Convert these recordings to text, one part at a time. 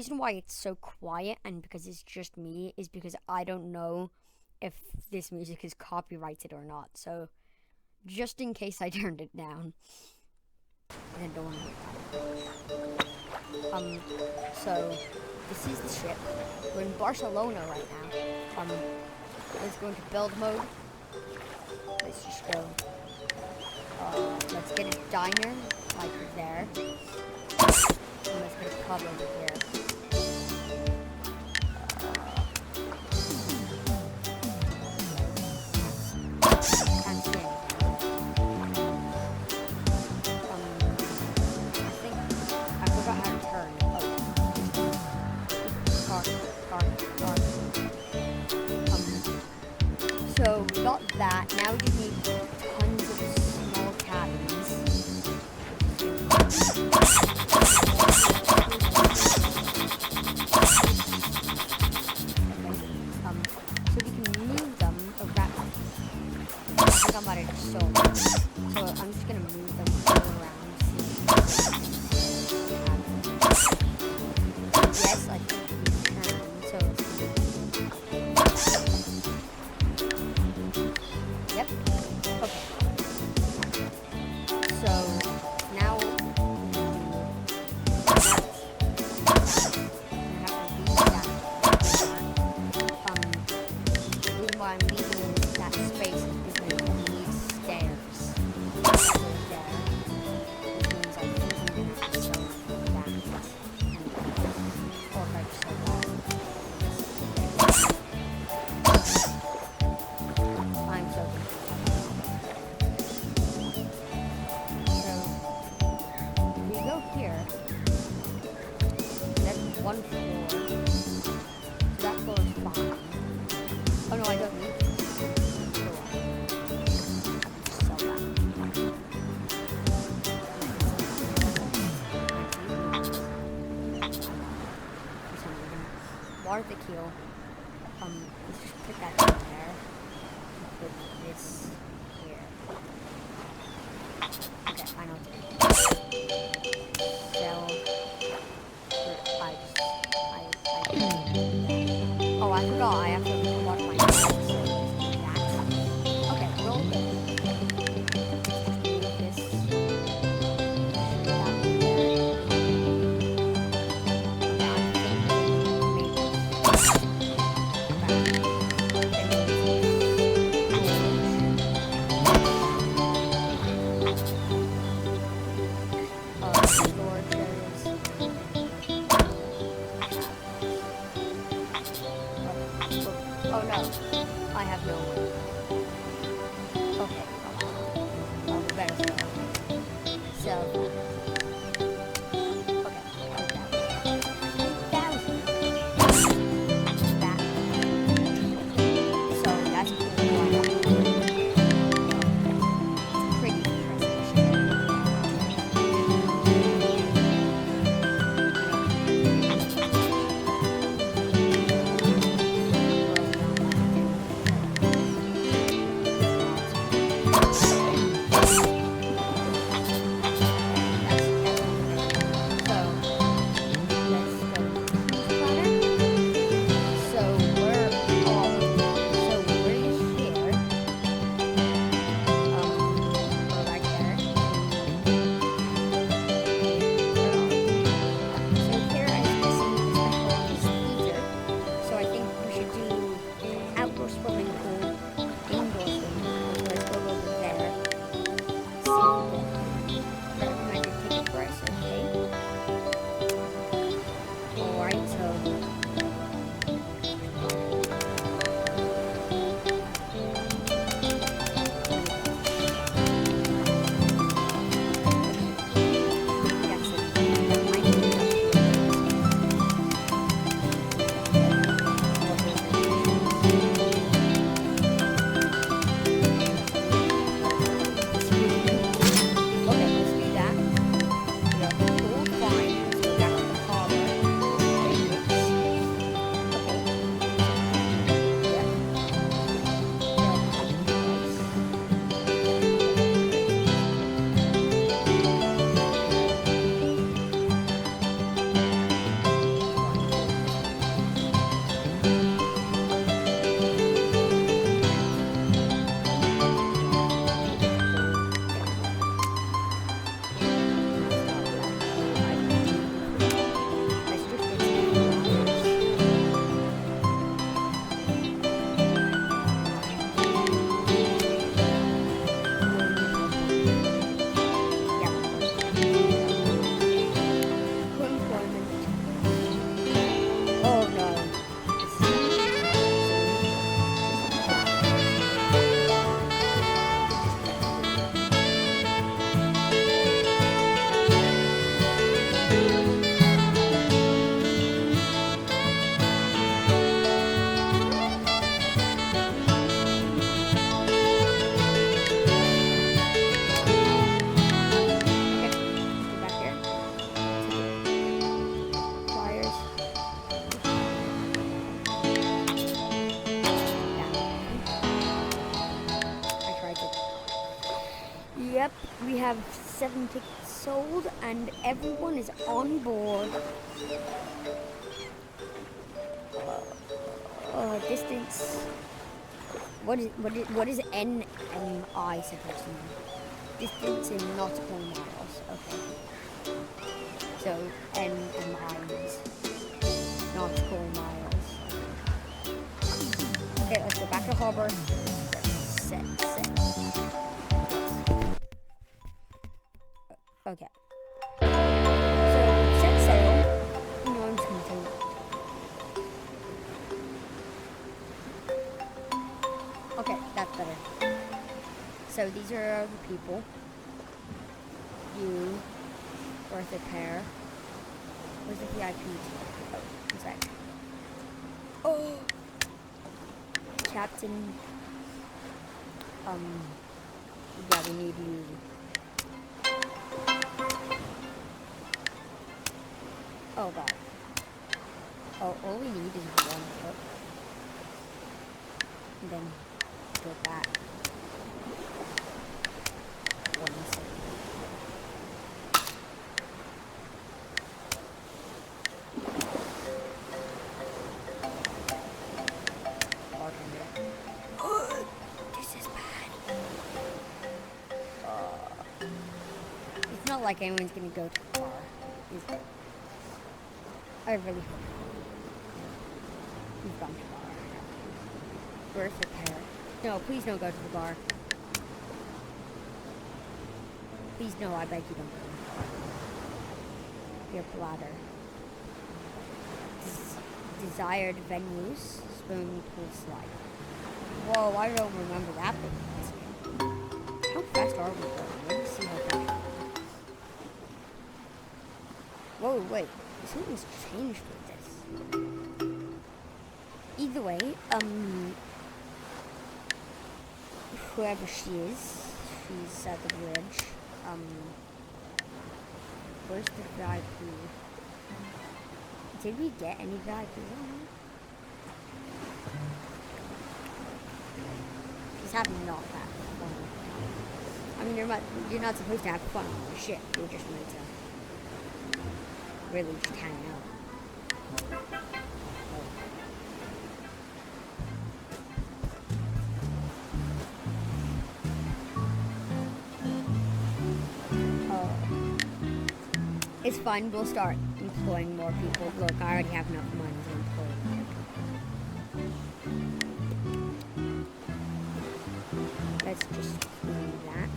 reason why it's so quiet and because it's just me is because I don't know if this music is copyrighted or not. So just in case I turned it down, I don't want to hear that. So this is the ship. We're in Barcelona right now. Let's go into build mode. Let's just go. Let's get a diner like there. And let's get a pub over here. Can't see anything. I forgot how to turn. So we got that. Now we just need tons of small cabins. So we can move them around. I think I'm about to just so I'm just gonna move them all around. Yes, I think we can. So yep. Okay. So now I'm leaving that space because we need stairs. There. Which means I think I'm gonna have to sew that. Or if I just sew that. I'm so So we go here. That's one floor. So that floor is fine. Oh no, I don't need it. Sell that. Water the keel. Let's just put that in there. And put this here. Okay, I know what to do. Sell. Oh, I forgot. I have to water my hands. Okay, roll this. Oh no, I have no one. Okay, well, better sell. Okay, that. So that's pretty impressive. Yep, we have 7 tickets sold and everyone is on board. Distance. What is NMI supposed to mean? Distance in nautical miles. Okay. So NMI means nautical miles. Okay, let's go back to harbor. Set. Okay. So set sail. No, I'm just gonna do. Okay, that's better. So these are the people. You, Bertha Pair. Where's the VIP? Oh, one sec. Oh! Captain. Yeah, we need you. Oh god. Oh, all we need is one foot. And then go back. 1 second. This is bad. It's not like anyone's gonna go too far, is it? I really hope we've gone too far. Where's the pair? No, please don't go to the bar. Please no, I beg you don't go to the bar. Your bladder. Desired venues, swimming pool slide. Whoa, I don't remember that bit. How fast are we going? Let me see how fast we are. Whoa, wait. Something's changed with this. Either way, whoever she is, she's at the bridge. Where's the VIP? Did we get any VIP on her? She's having not that fun. I mean, you're not supposed to have fun on the ship. You're just meant to really just hang out. It's fine, we'll start employing more people. Look, I already have enough money to employ more people. Let's just do that.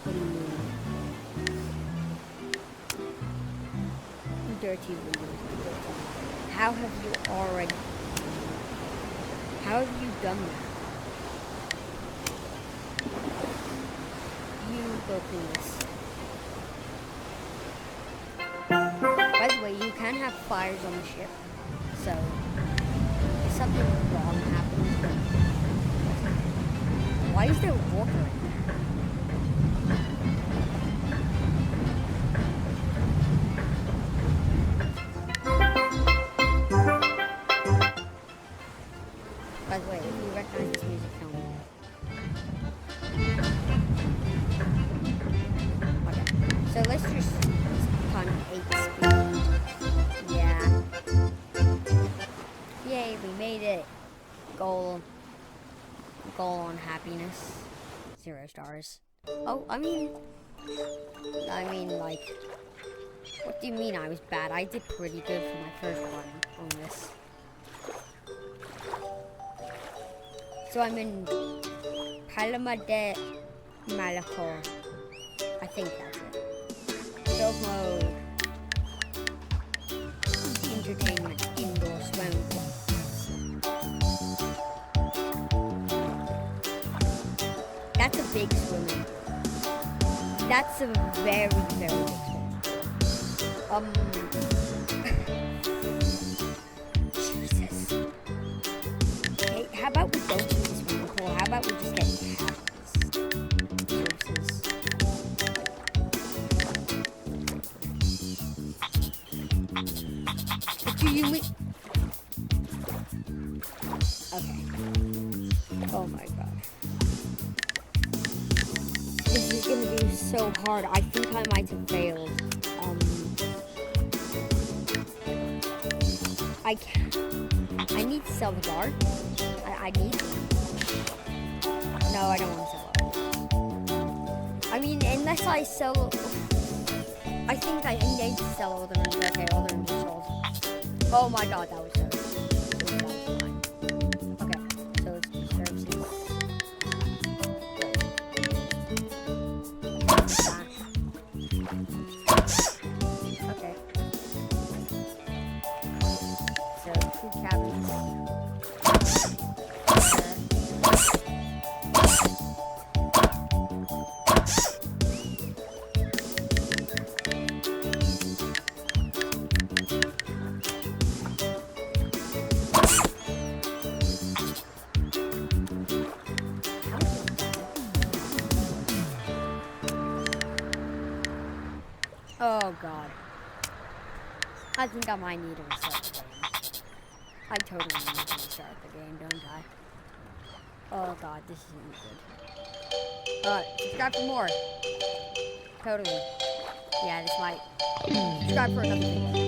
What do you mean? Dirty room. How have you done that? You go clean this. By the way, you can have fires on the ship. So, if something wrong happens, why is there water in there? By the way, if you recognize this music, tell me. So let's just on 8 speed. Yeah. Yay, we made it. Goal on happiness. 0 stars. Oh, I mean, like, what do you mean I was bad? I did pretty good for my first one on this. So I'm in Palma de Mallorca. I think that's it. Build mode. Entertainment. Indoor swimming pool. That's a big swimming pool. That's a very, very big swimming pool. Jesus. Hey, how about we go to the swimming pool? How about we just get Okay. Oh my god. gonna be so hard. I think I might have failed. I need to sell the guard. I need to. No, I don't want to sell it. I mean, unless I sell... I think I need to sell all the rooms. Okay, all the rooms are sold. Oh my god, that was so... That was fine. Okay, so it's services. Okay. So, 2 cabins. Oh god. I think I might need to restart the game. I totally need to restart the game, don't I? Oh god, this isn't good. Subscribe for more. Totally. Yeah, this might. Subscribe for another video.